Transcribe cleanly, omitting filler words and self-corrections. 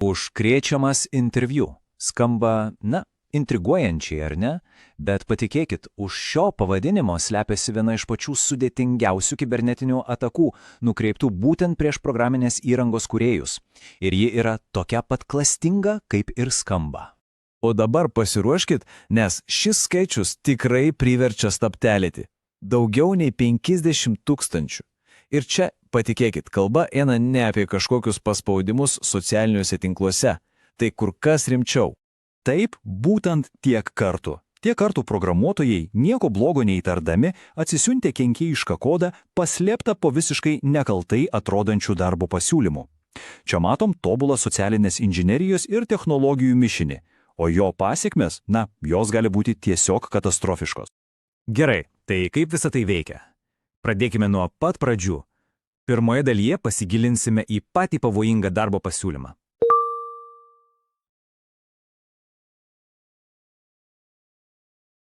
Užkrėčiamas interviu. Skamba, intriguojančiai, ar ne? Bet patikėkit, už šio pavadinimo slepiasi viena iš pačių sudėtingiausių kibernetinių atakų, nukreiptų būtent prieš programinės įrangos kūrėjus. Ir ji yra tokia pat klastinga, kaip ir skamba. O dabar pasiruoškit, nes šis skaičius tikrai priverčia stabtelėti. Daugiau nei 50 000. Ir čia, patikėkit, kalba eina ne apie kažkokius paspaudimus socialiniuose tinkluose. Tai kur kas rimčiau. Taip, būtent tiek kartų. Tiek kartų programuotojai, nieko blogo neįtardami, atsisiuntė kenkėjišką kodą, paslėptą po visiškai nekaltai atrodančių darbo pasiūlymų. Čia matom tobulą socialinės inžinerijos ir technologijų mišinį, o jo pasekmės, jos gali būti tiesiog katastrofiškos. Gerai, tai kaip visa tai veikia? Pradėkime nuo pat pradžių. Pirmoje dalyje pasigilinsime į patį pavojingą darbo pasiūlymą.